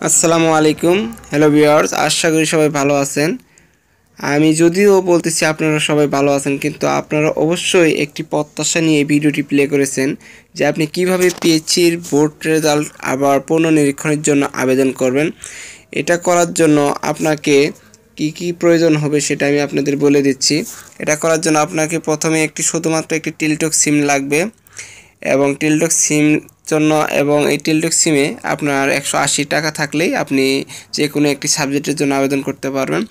আসসালামু আলাইকুম। Hello viewers, আশা করি সবাই ভালো আছেন। আমি যদিও বলতেছি আপনারা সবাই ভালো আছেন, কিন্তু আপনারা অবশ্যই একটি প্রত্যাশা নিয়ে ভিডিওটি প্লে করেছেন যে আপনি কিভাবে পিএইচসির বোর্ড রেজাল্ট আবার পুনর্নিরীক্ষণের জন্য আবেদন করবেন। এটা করার জন্য আপনাকে কি প্রয়োজন হবে সেটা আমি আপনাদের বলে দিচ্ছি। এটা করার জন্য আপনাকে প্রথমে শুধুমাত্র একটি টেলিটক সিম লাগবে এবং টেলিটক সিম জন্য এবং এই টেলিটক সিমে আপনার 180 টাকা থাকলেই আপনি যে কোনো একটি সাবজেক্টের জন্য আবেদন করতে পারবেন।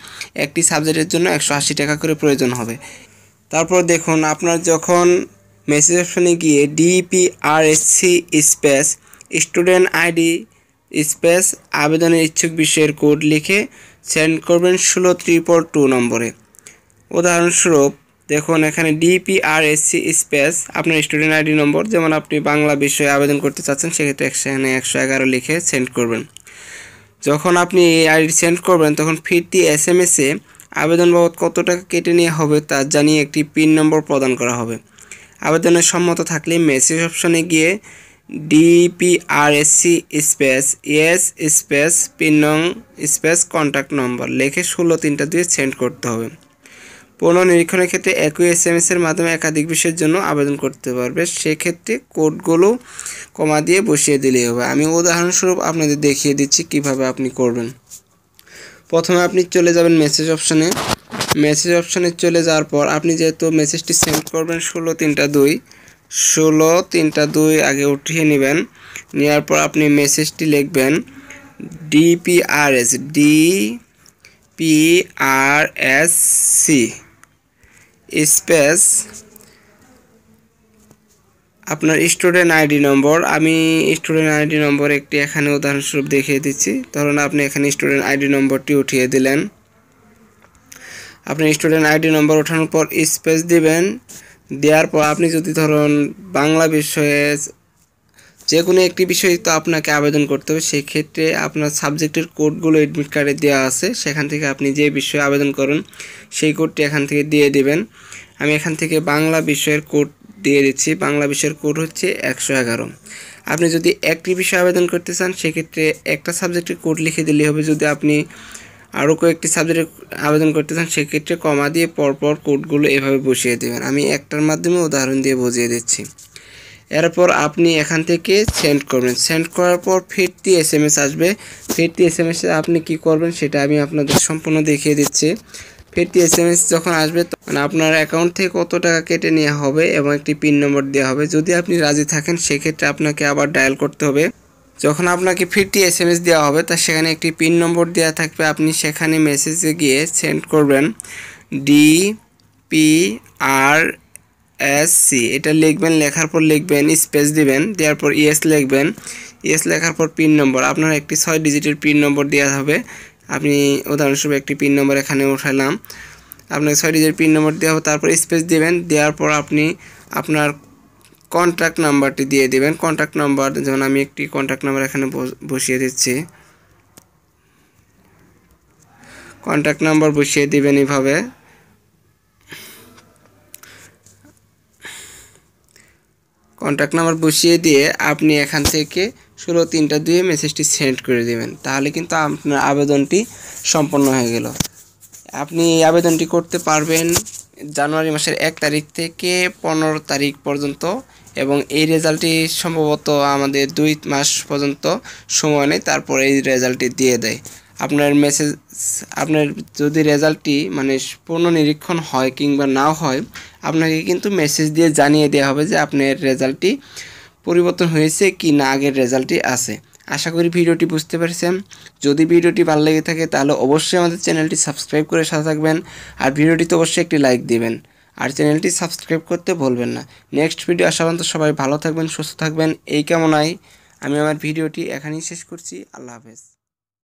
একটি সাবজেক্টের জন্য 180 টাকা করে প্রয়োজন হবে। তারপর দেখুন, আপনার যখন মেসেজ অপশনে গিয়ে DPRSC space student ID space আবেদনের ইচ্ছুক বিষয়ের কোড লিখে সেন্ড করবেন 16322 নম্বরে। উদাহরণস্বরূপ দেখুন, এখানে DPRSC স্পেস আপনার স্টুডেন্ট আইডি নম্বর, যেমন আপনি বাংলা বিষয়ে আবেদন করতে চাচ্ছেন, সেক্ষেত্রে এখানে 111 লিখে সেন্ড করবেন। যখন আপনি এই আইডি সেন্ড করবেন তখন ফিরতি SMS-এ আবেদন বাবদ কত টাকা কেটে নেওয়া হবে তা জানিয়ে একটি পিন নম্বর প্রদান করা হবে। আবেদনের সম্মত থাকলে মেসেজ অপশনে গিয়ে DPRSC space yes space pin নং স্পেস কন্ট্যাক্ট নম্বর লিখে 1632 সেন্ড করতে হবে। পুনর্নিরীক্ষণের ক্ষেত্রে একই SMS-এর মাধ্যমে একাধিক বিষয়ের জন্য আবেদন করতে পারবে। সেক্ষেত্রে কোডগুলো কমা দিয়ে বসিয়ে দিলেই হবে। আমি উদাহরণস্বরূপ আপনাদের দেখিয়ে দিচ্ছি কিভাবে আপনি করবেন। প্রথমে আপনি চলে যাবেন মেসেজ অপশনে। মেসেজ অপশনে চলে যাওয়ার পর আপনি যেহেতু মেসেজটি সেন্ড করবেন 1632 আগে উঠিয়ে নেবেন। নেওয়ার পর আপনি মেসেজটি লিখবেন DPRSC স্পেস আপনার স্টুডেন্ট আইডি নম্বর। আমি স্টুডেন্ট আইডি নম্বর একটি এখানে উদাহরণস্বরূপ দেখিয়ে দিচ্ছি। ধরুন আপনি এখানে স্টুডেন্ট আইডি নম্বরটি উঠিয়ে দিলেন। আপনি স্টুডেন্ট আইডি নম্বর ওঠানোর পর স্পেস দিবেন। দেওয়ার পর আপনি যদি ধরুন বাংলা বিষয়ে যে কোনো একটি বিষয় তো আপনাকে আবেদন করতে হবে, সেই ক্ষেত্রে আপনার সাবজেক্টের কোডগুলো এডমিট কার্ডে দেওয়া আছে, সেখান থেকে আপনি যে বিষয়ে আবেদন করুন সেই কোডটি এখান থেকে দিয়ে দিবেন। আমি এখান থেকে বাংলা বিষয়ের কোড দিয়ে দিচ্ছি। বাংলা বিষয়ের কোড হচ্ছে 111। আপনি যদি একটি বিষয়ে আবেদন করতে চান সেক্ষেত্রে একটা সাবজেক্টের কোড লিখে দিলেই হবে। যদি আপনি আরও কয়েকটি সাবজেক্টে আবেদন করতে চান সেক্ষেত্রে কমা দিয়ে পরপর কোডগুলো এভাবে বসিয়ে দেবেন। আমি একটার মাধ্যমে উদাহরণ দিয়ে বুঝিয়ে দিচ্ছি। এরপর আপনি এখান থেকে সেন্ড করবেন। সেন্ড করার পর ফিরতি SMS আসবে। ফিরতি SMS-এ আপনি কি করবেন সেটা আমি আপনাদের সম্পূর্ণ দেখিয়ে দিচ্ছি। ফিরতি SMS যখন আসবে তখন আপনার অ্যাকাউন্ট থেকে কত টাকা কেটে নেওয়া হবে এবং একটি পিন নম্বর দেওয়া হবে। যদি আপনি রাজি থাকেন সেক্ষেত্রে আপনাকে আবার ডায়াল করতে হবে। যখন আপনাকে ফিরতি SMS দেওয়া হবে তার সেখানে একটি পিন নম্বর দেওয়া থাকবে। আপনি সেখানে মেসেজে গিয়ে সেন্ড করবেন DPRSC এটা লিখবেন। লেখার পর লিখবেন স্পেস দিবেন, দেওয়ার পর ইয়েস লিখবেন। ইয়েস লেখার পর পিন নম্বর, আপনার একটি 6 ডিজিটের পিন নম্বর দেওয়া হবে। আপনি উদাহরণস্বরূপ একটি পিন নম্বর এখানে উঠালাম। আপনার 6 ডিজিটের পিন নম্বর দেওয়া হবে, তারপর স্পেস দিবেন। দেওয়ার পর আপনি আপনার কন্ট্যাক্ট নাম্বারটি দিয়ে দিবেন। কন্ট্যাক্ট নাম্বার, যেমন আমি একটি কন্ট্যাক্ট নাম্বার এখানে বসিয়ে দিচ্ছি। কন্ট্যাক্ট নাম্বার বসিয়ে দিবেন এইভাবে। কন্ট্যাক্ট নাম্বার বসিয়ে দিয়ে আপনি এখান থেকে 1632 মেসেজটি সেন্ড করে দিবেন। তাহলে কিন্তু আপনার আবেদনটি সম্পন্ন হয়ে গেল। আপনি এই আবেদনটি করতে পারবেন জানুয়ারি মাসের 1 তারিখ থেকে 15 তারিখ পর্যন্ত, এবং এই রেজাল্টটি সম্ভবত আমাদের 2 মাস পর্যন্ত সময় নেয়, তারপরে এই রেজাল্টটি দিয়ে দেয়। আপনার যদি রেজাল্টটি পুনর্নিরীক্ষণ হয় কিংবা নাও হয়, আপনাকে কিন্তু মেসেজ দিয়ে জানিয়ে দেওয়া হবে যে আপনার রেজাল্টটি পরিবর্তন হয়েছে কি না আগের রেজাল্টটি আছে। আশা করি ভিডিওটি বুঝতে পেরেছেন। যদি ভিডিওটি ভালো লেগে থাকে তাহলে অবশ্যই আমাদের চ্যানেলটি সাবস্ক্রাইব করে সাথে থাকবেন, আর ভিডিওটিতে অবশ্যই একটি লাইক দিবেন, আর চ্যানেলটি সাবস্ক্রাইব করতে ভুলবেন না। নেক্সট ভিডিও আসা পর্যন্ত সবাই ভালো থাকবেন, সুস্থ থাকবেন এই কামনায় আমি আমার ভিডিওটি এখানেই শেষ করছি। আল্লাহ হাফেজ।